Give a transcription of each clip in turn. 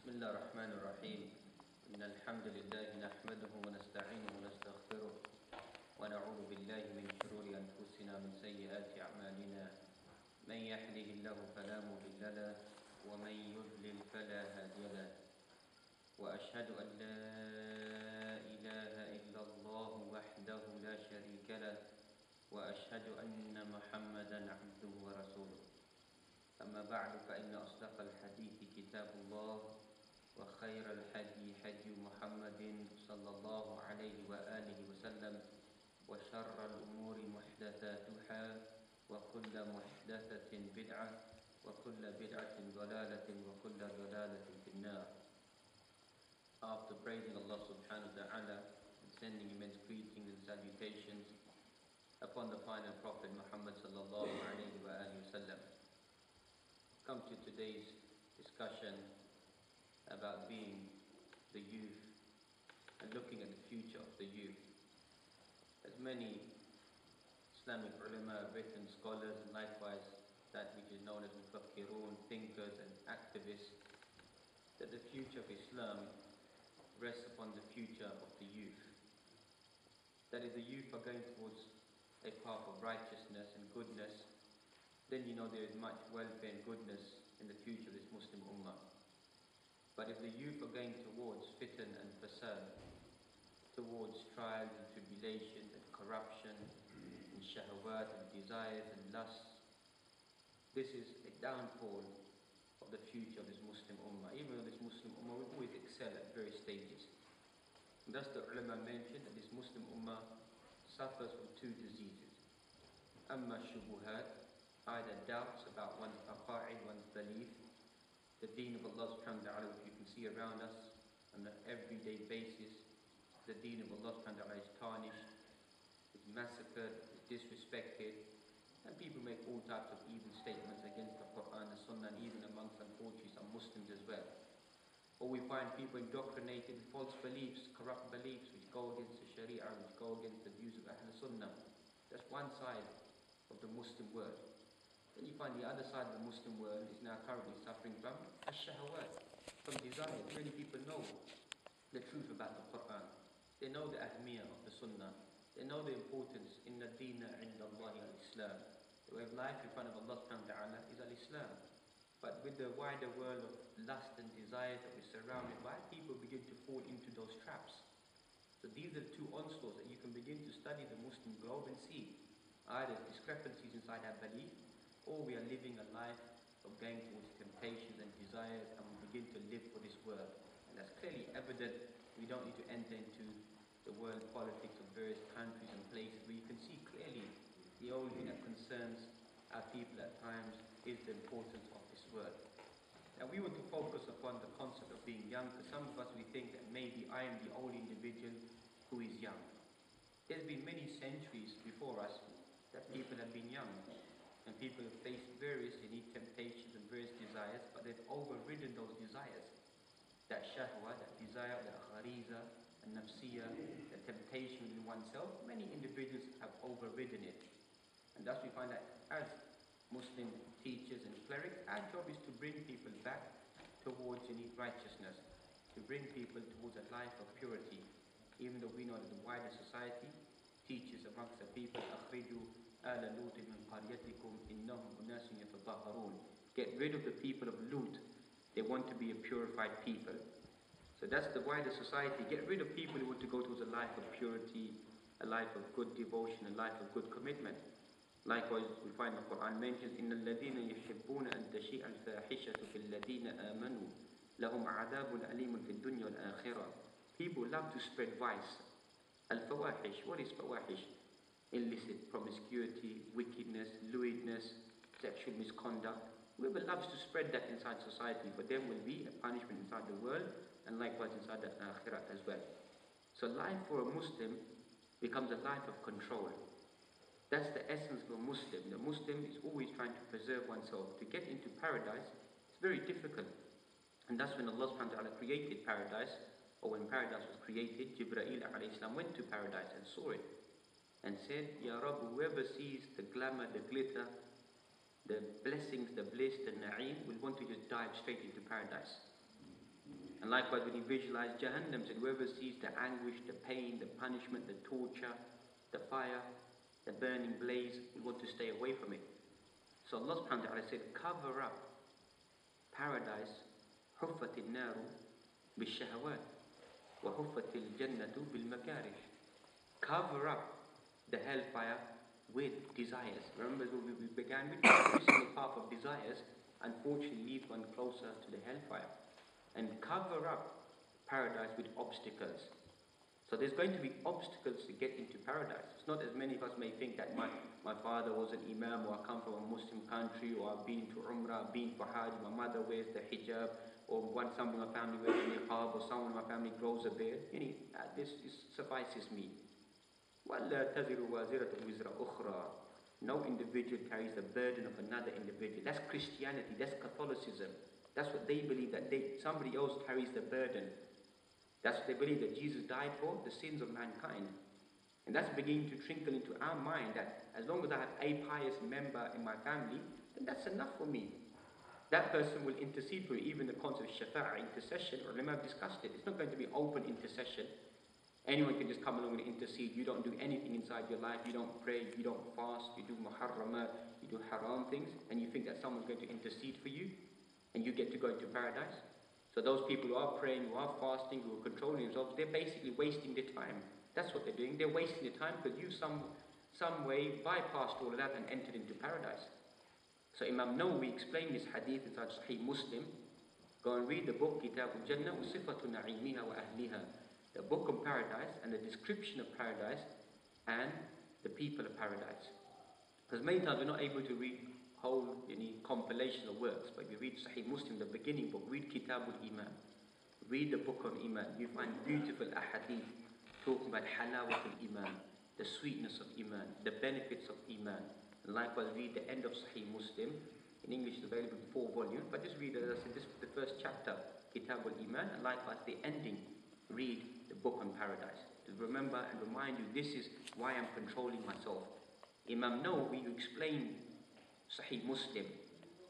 بسم الله الرحمن الرحيم إن الحمد لله نحمده ونستعينه ونستغفره ونعوذ بالله من شرور أنفسنا من سيئات أعمالنا من يهده الله فلا مضل له ومن يضلل فلا هادي له وأشهد أن لا إله إلا الله وحده لا شريك له وأشهد أن محمدا عبده ورسوله أما بعد فإن أصدق الحديث كتاب الله وخير الهدي هدي محمد صلى الله عليه وآله وسلم وشر الأمور محدثاتها وكل محدثة بدعة وكل بدعة ضلالة وكل ضلالة في النار. After praising Allah subhanahu wa ta'ala and sending immense greetings and salutations upon the final Prophet Muhammad sallallahu alayhi wa alihi wa sallam, come to today's discussion about being the youth and looking at the future of the youth. As many Islamic ulama have written, scholars, and likewise that which is known as mufakkirun, thinkers and activists, that the future of Islam rests upon the future of the youth. That if the youth are going towards a path of righteousness and goodness, then you know there is much welfare and goodness in the future of this Muslim Ummah. But if the youth are going towards fitan and fasad, towards trials and tribulations and corruption and shahawat and desires and lusts, this is a downfall of the future of this Muslim Ummah. Even though this Muslim Ummah will always excel at various stages. And thus the ulama mentioned that this Muslim Ummah suffers from two diseases. Amma shubuhat, either doubts about one's aqa'id, one's belief, the deen of Allah subhanahu wa ta'ala, which you can see around us on an everyday basis. The deen of Allah subhanahu wa ta'ala is tarnished, is massacred, is disrespected, and people make all types of evil statements against the Quran and Sunnah, and even amongst, unfortunately, some Muslims as well. Or we find people indoctrinated with false beliefs, corrupt beliefs, which go against the Sharia, which go against the views of Ahl Sunnah. That's one side of the Muslim world. Then you find the other side of the Muslim world is now currently suffering from ash-shahawat, from desires. Many people know the truth about the Quran. They know the ahmiyah of the Sunnah. They know the importance in the deen inda Allahi al-Islam. The way of life in front of Allah subhanahu wa ta'ala is al-Islam. But with the wider world of lust and desires that we're surrounded by, people begin to fall into those traps. So these are the two onslaughts that you can begin to study the Muslim globe and see. Either discrepancies inside our belief, or we are living a life of going towards temptations and desires, and we begin to live for this world. And that's clearly evident. We don't need to enter into the world politics of various countries and places, where you can see clearly the only thing that concerns our people at times is the importance of this world. Now we want to focus upon the concept of being young, because some of us, we think that maybe I am the only individual who is young. There's been many centuries before us that people have been young. And people have faced various unique temptations and various desires, but they've overridden those desires. That shahwa, that desire, that ghariza, and nafsiyah, the temptation in oneself, many individuals have overridden it. And thus we find that as Muslim teachers and clerics, our job is to bring people back towards unique righteousness, to bring people towards a life of purity. Even though we know that the wider society teaches amongst the people, get rid of the people of Lut. They want to be a purified people. So that's the wider society. Get rid of people who want to go towards a life of purity, a life of good devotion, a life of good commitment. Likewise, we find the Quran mentions, إِنَّ الَّذِينَ يُحِبُّونَ أَن تَشِيعَ الْفَاحِشَةُ فِي الَّذِينَ آمَنُوا لَهُمْ عَذَابٌ أَلِيمٌ فِي الدُّنْيَا وَالْآخِرَةِ. People love to spread vice. Al-fawahish. What is fawahish? Illicit promiscuity, wickedness, lewdness, sexual misconduct. Whoever loves to spread that inside society, for them will be a punishment inside the world, and likewise inside the akhirah as well. So life for a Muslim becomes a life of control. That's the essence of a Muslim. The Muslim is always trying to preserve oneself. To get into paradise, it's very difficult. And that's when Allah subhanahu wa ta'ala created paradise, or when paradise was created, Jibreel alayhi salam went to paradise and saw it. And said, Ya Rabb, whoever sees the glamour, the glitter, the blessings, the bliss, the na'im, will want to just dive straight into paradise. And likewise, when he visualized Jahannam, said, whoever sees the anguish, the pain, the punishment, the torture, the fire, the burning blaze, we want to stay away from it. So Allah subhanahu wa ta'ala said, cover up paradise, حُفَّتِ النَّارُ بِالشَّهَوَاتِ وَحُفَّتِ الْجَنَّةُ بِالْمَكَارِهِ. Cover up the hellfire with desires. Remember when we began with every single path of desires, unfortunately leads one closer to the hellfire. And cover up paradise with obstacles. So there's going to be obstacles to get into paradise. It's not as many of us may think that my father was an imam, or I come from a Muslim country, or I've been to Umrah, I've been for Hajj, my mother wears the hijab, or someone in my family wears a niqab, or someone in my family grows a beard. This suffices me. وَلَا تَزِرُ وَازِرَةٌ وِزْرَ أُخْرَى. No individual carries the burden of another individual. That's Christianity, that's Catholicism. That's what they believe, that somebody else carries the burden. That's what they believe, that Jesus died for the sins of mankind. And that's beginning to trickle into our mind, that as long as I have a pious member in my family, then that's enough for me. That person will intercede for you. Even the concept of shafa'ah, intercession, or remember I've discussed it, it's not going to be open intercession. Anyone can just come along and intercede. You don't do anything inside your life. You don't pray, you don't fast, you do muharramat, you do haram things, and you think that someone's going to intercede for you, and you get to go into paradise. So those people who are praying, who are fasting, who are controlling themselves, they're basically wasting their time. That's what they're doing. They're wasting their time because you some way bypassed all of that and entered into paradise. So Imam Nawawi explained this hadith inside Sahih Muslim. Go and read the book, Kitab al-Jannah wa Sifatu Na'imiha wa Ahliha. The book of paradise and the description of paradise and the people of paradise. Because many times we're not able to read whole compilations of works, but if you read Sahih Muslim, the beginning book, read Kitab al-Iman, read the book of Iman, you find beautiful ahadith talking about halawat al-Iman, the sweetness of Iman, the benefits of Iman. And likewise, read the end of Sahih Muslim. In English, it's available in 4 volumes, but just read, as I said, this is the first chapter, Kitab al-Iman, and likewise the ending, read the book on paradise. To remember and remind you, this is why I'm controlling myself. Imam Nawawi, who explained Sahih Muslim,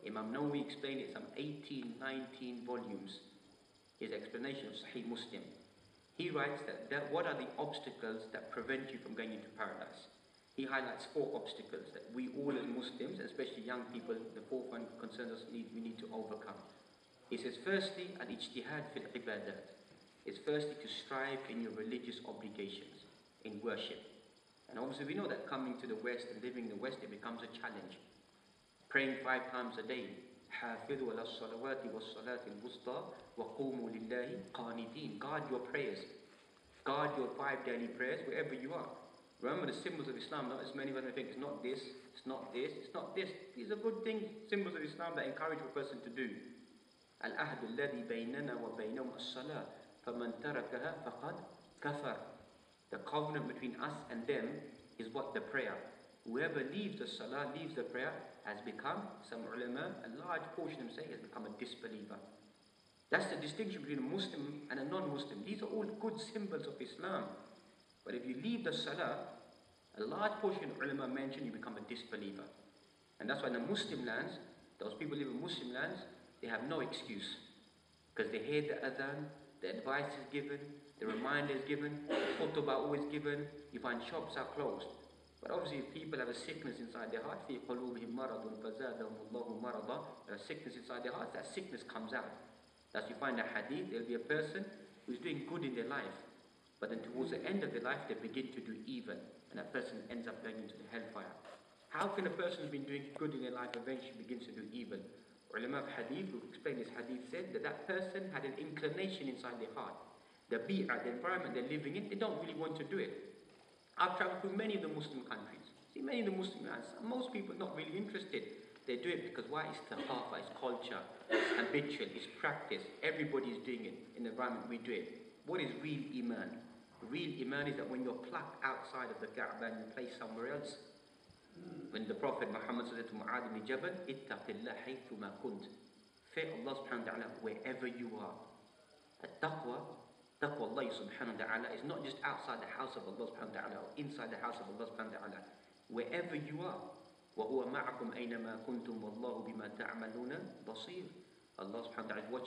Imam Nawawi explained it some 18, 19 volumes, his explanation of Sahih Muslim. He writes that what are the obstacles that prevent you from going into paradise? He highlights 4 obstacles that we all as Muslims, especially young people, the 4th one concerns us, we need to overcome. He says, firstly, al-ijtihad fil ibadat. Is firstly to strive in your religious obligations, in worship. And obviously we know that coming to the West and living in the West, it becomes a challenge. Praying 5 times a day. حافظوا على الصلوات والصلاة الوسطى وقوموا لله قانتين. Guard your prayers. Guard your 5 daily prayers wherever you are. Remember the symbols of Islam, not as many of us think it's not this, it's not this, it's not this. These are good things, symbols of Islam that encourage a person to do. العهد الذي بيننا وبينهم الصلاة فَمَنْ تَرَكَهَا فَقَدْ كَفَرَ. The covenant between us and them is what? The prayer. Whoever leaves the salah, leaves the prayer, has become, some ulama, a large portion of them say, has become a disbeliever. That's the distinction between a Muslim and a non-Muslim. These are all good symbols of Islam. But if you leave the salah, a large portion of ulama mention you become a disbeliever. And that's why in the Muslim lands, those people live in Muslim lands, they have no excuse. Because they hear the adhan, the advice is given, the reminder is given, the khutbah always given, you find shops are closed. But obviously if people have a sickness inside their heart, فِي قُلُوبِهِمْ مَرَضٌ فَزَادَهُمُ اللَّهُ مَرَضًا, a sickness inside their heart, that sickness comes out. Thus you find a hadith, there'll be a person who's doing good in their life, but then towards the end of their life they begin to do evil, and that person ends up going into the hellfire. How can a person who's been doing good in their life eventually begins to do evil? Ulama of hadith who explained this hadith said that that person had an inclination inside their heart. The bi'ah, the environment they're living in, they don't really want to do it. I've traveled through many of the Muslim countries. See, many of the Muslim lands, most people are not really interested. They do it because why? It's thaqafa, it's culture, it's habitual, it's practice. Everybody is doing it in the environment we do it. What is real iman? Real iman is that when you're plucked outside of the Kaaba and you placed somewhere else. When the Prophet Muhammad said to Mu'adh ibn Jabal, ittaqillah haythuma kunt. Fear Allah subhanahu wa ta'ala wherever you are. At-taqwa, taqwa Allah subhanahu wa ta'ala is not just outside the house of Allah subhanahu wa ta'ala or inside the house of Allah subhanahu wa ta'ala. Wherever you are. وَهُوَ مَعَكُمْ أَيْنَمَا كُنْتُمْ وَاللَّهُ بِمَا تَعْمَلُونَ بَصِيرٌ. Allah subhanahu wa ta'ala is watching